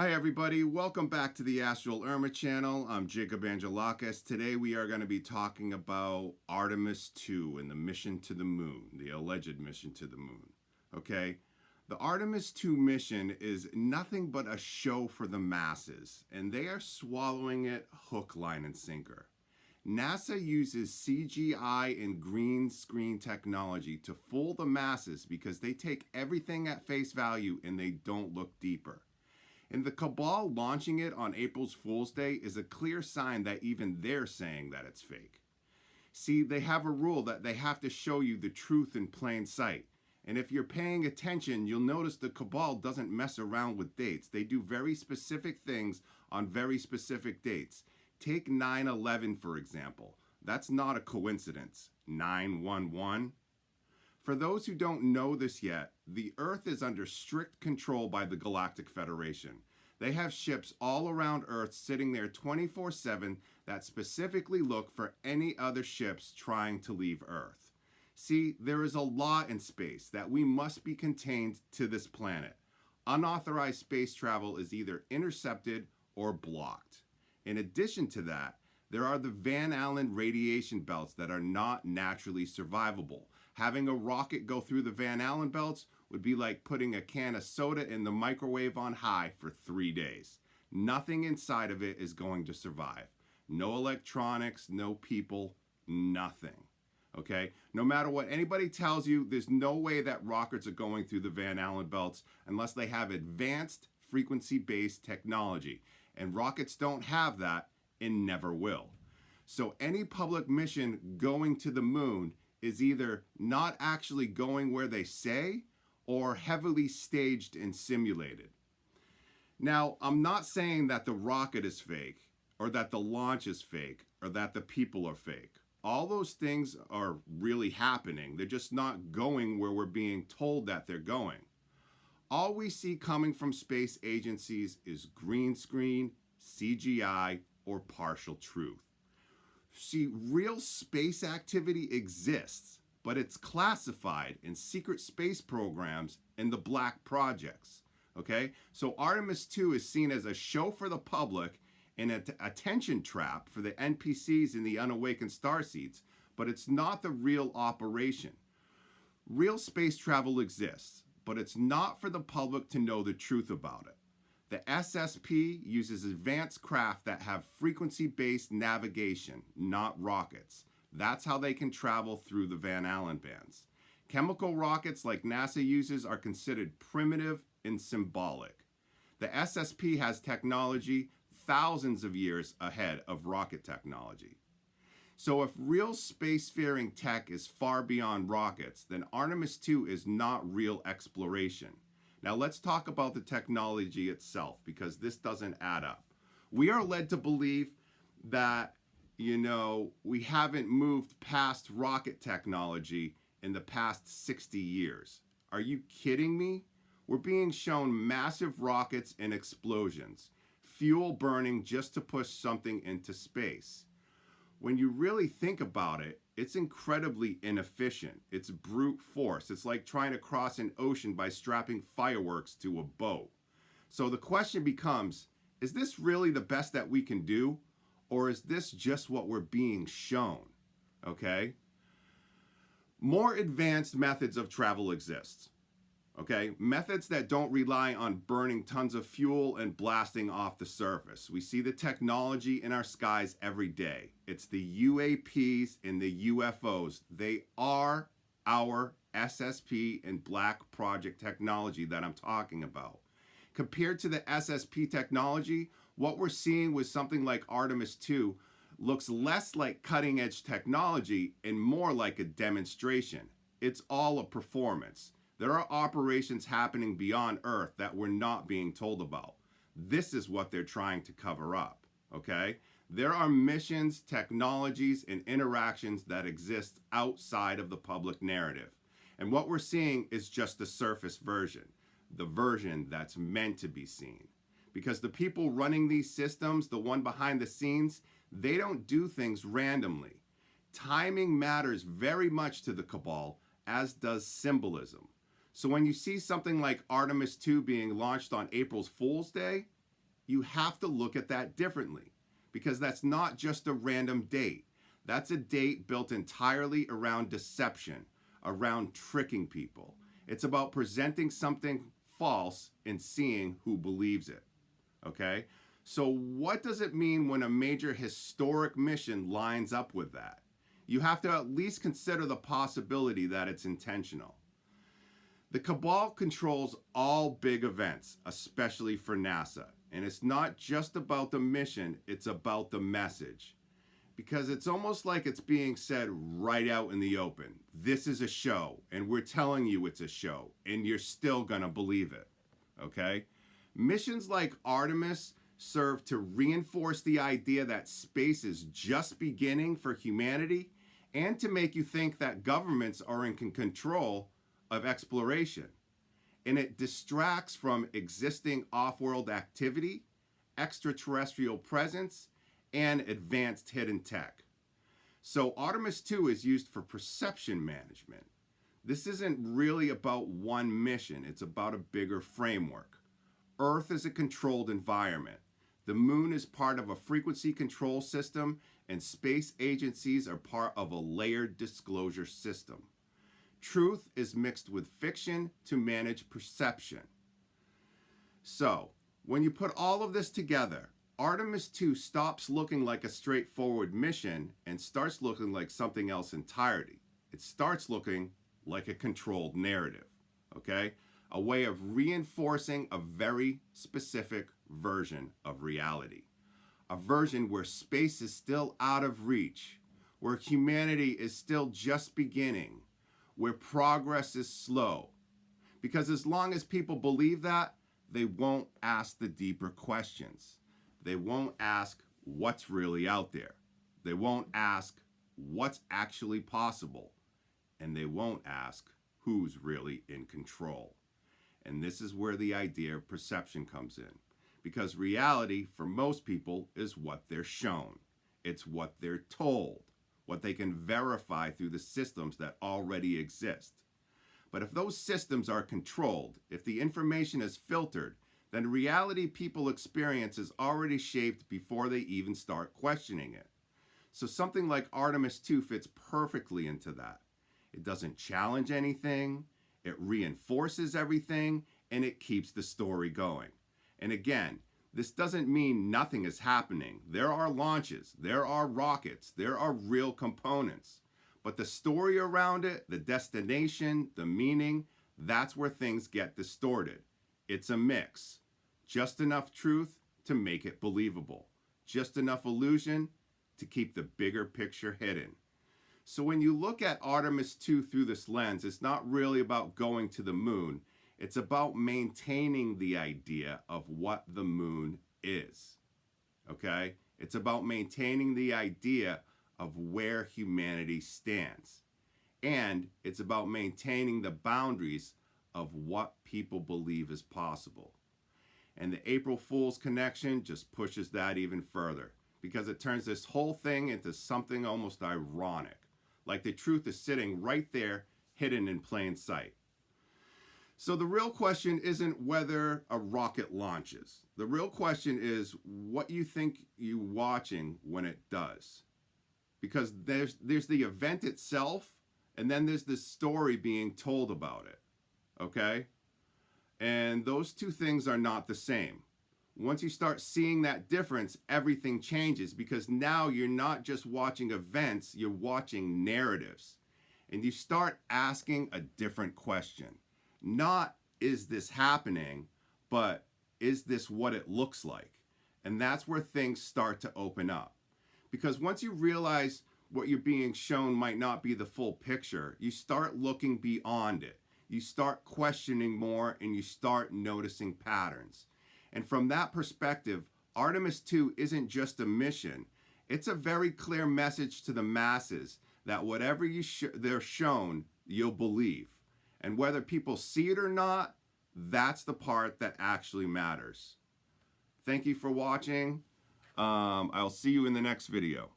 Hi everybody, welcome back to the Astral Irma channel. I'm Jacob Angelakis. Today we are going to be talking about Artemis II and the mission to the moon, the alleged mission to the moon. Okay, the Artemis II mission is nothing but a show for the masses, and they are swallowing it hook, line, and sinker. NASA uses CGI and green screen technology to fool the masses because they take everything at face value and they don't look deeper. And the cabal launching it on April's Fool's Day is a clear sign that even they're saying that it's fake. See, they have a rule that they have to show you the truth in plain sight. And if you're paying attention, you'll notice the cabal doesn't mess around with dates. They do very specific things on very specific dates. Take 9/11, for example. That's not a coincidence. 9/11. For those who don't know this yet, the Earth is under strict control by the Galactic Federation. They have ships all around Earth sitting there 24/7 that specifically look for any other ships trying to leave Earth. See, there is a law in space that we must be contained to this planet. Unauthorized space travel is either intercepted or blocked. In addition to that, there are the Van Allen radiation belts that are not naturally survivable. Having a rocket go through the Van Allen belts would be like putting a can of soda in the microwave on high for 3 days. Nothing inside of it is going to survive. No electronics, no people, nothing. Okay? No matter what anybody tells you, there's no way that rockets are going through the Van Allen belts unless they have advanced frequency-based technology. And rockets don't have that and never will. So any public mission going to the moon is either not actually going where they say or heavily staged and simulated. Now, I'm not saying that the rocket is fake or that the launch is fake or that the people are fake. All those things are really happening. They're just not going where we're being told that they're going. All we see coming from space agencies is green screen, CGI, or partial truth. See, real space activity exists, but it's classified in secret space programs and the black projects. Okay? So Artemis II is seen as a show for the public and an attention trap for the NPCs and the unawakened starseeds, but it's not the real operation. Real space travel exists, but it's not for the public to know the truth about it. The SSP uses advanced craft that have frequency-based navigation, not rockets. That's how they can travel through the Van Allen bands. Chemical rockets like NASA uses are considered primitive and symbolic. The SSP has technology thousands of years ahead of rocket technology. So if real spacefaring tech is far beyond rockets, then Artemis II is not real exploration. Now let's talk about the technology itself, because this doesn't add up. We are led to believe that, we haven't moved past rocket technology in the past 60 years. Are you kidding me? We're being shown massive rockets and explosions, fuel burning just to push something into space. When you really think about it, it's incredibly inefficient. It's brute force. It's like trying to cross an ocean by strapping fireworks to a boat. So the question becomes, is this really the best that we can do? Or is this just what we're being shown? Okay? More advanced methods of travel exist. Okay, methods that don't rely on burning tons of fuel and blasting off the surface. We see the technology in our skies every day. It's the UAPs and the UFOs. They are our SSP and Black Project technology that I'm talking about. Compared to the SSP technology, what we're seeing with something like Artemis II looks less like cutting edge technology and more like a demonstration. It's all a performance. There are operations happening beyond Earth that we're not being told about. This is what they're trying to cover up, okay? There are missions, technologies, and interactions that exist outside of the public narrative. And what we're seeing is just the surface version, the version that's meant to be seen. Because the people running these systems, the one behind the scenes, they don't do things randomly. Timing matters very much to the cabal, as does symbolism. So when you see something like Artemis II being launched on April's Fool's Day, you have to look at that differently, because that's not just a random date. That's a date built entirely around deception, around tricking people. It's about presenting something false and seeing who believes it. Okay? So what does it mean when a major historic mission lines up with that? You have to at least consider the possibility that it's intentional. The cabal controls all big events, especially for NASA. And it's not just about the mission, it's about the message. Because it's almost like it's being said right out in the open. This is a show, and we're telling you it's a show, and you're still gonna believe it. Okay? Missions like Artemis serve to reinforce the idea that space is just beginning for humanity, and to make you think that governments are in control of exploration. And it distracts from existing off-world activity, extraterrestrial presence, and advanced hidden tech. So Artemis II is used for perception management. This isn't really about one mission, it's about a bigger framework. Earth is a controlled environment. The moon is part of a frequency control system, and space agencies are part of a layered disclosure system. Truth is mixed with fiction to manage perception. So, when you put all of this together, Artemis II stops looking like a straightforward mission and starts looking like something else entirely. It starts looking like a controlled narrative, okay? A way of reinforcing a very specific version of reality. A version where space is still out of reach, where humanity is still just beginning, where progress is slow. Because as long as people believe that, they won't ask the deeper questions. They won't ask what's really out there. They won't ask what's actually possible. And they won't ask who's really in control. And this is where the idea of perception comes in. Because reality, for most people, is what they're shown. It's what they're told, what they can verify through the systems that already exist. But if those systems are controlled, if the information is filtered, then reality people experience is already shaped before they even start questioning it. So something like Artemis II fits perfectly into that. It doesn't challenge anything, it reinforces everything, and it keeps the story going. And again, this doesn't mean nothing is happening. There are launches, there are rockets, there are real components. But the story around it, the destination, the meaning, that's where things get distorted. It's a mix. Just enough truth to make it believable. Just enough illusion to keep the bigger picture hidden. So when you look at Artemis II through this lens, it's not really about going to the moon. It's about maintaining the idea of what the moon is. Okay? It's about maintaining the idea of where humanity stands. And it's about maintaining the boundaries of what people believe is possible. And the April Fool's connection just pushes that even further, because it turns this whole thing into something almost ironic. Like the truth is sitting right there, hidden in plain sight. So the real question isn't whether a rocket launches. The real question is what you think you're watching when it does. Because there's the event itself, and then there's this story being told about it. Okay? And those two things are not the same. Once you start seeing that difference, everything changes, because now you're not just watching events, you're watching narratives. And you start asking a different question. Not, is this happening, but is this what it looks like? And that's where things start to open up. Because once you realize what you're being shown might not be the full picture, you start looking beyond it. You start questioning more, and you start noticing patterns. And from that perspective, Artemis II isn't just a mission. It's a very clear message to the masses that whatever they're shown, you'll believe. And whether people see it or not, that's the part that actually matters. Thank you for watching. I'll see you in the next video.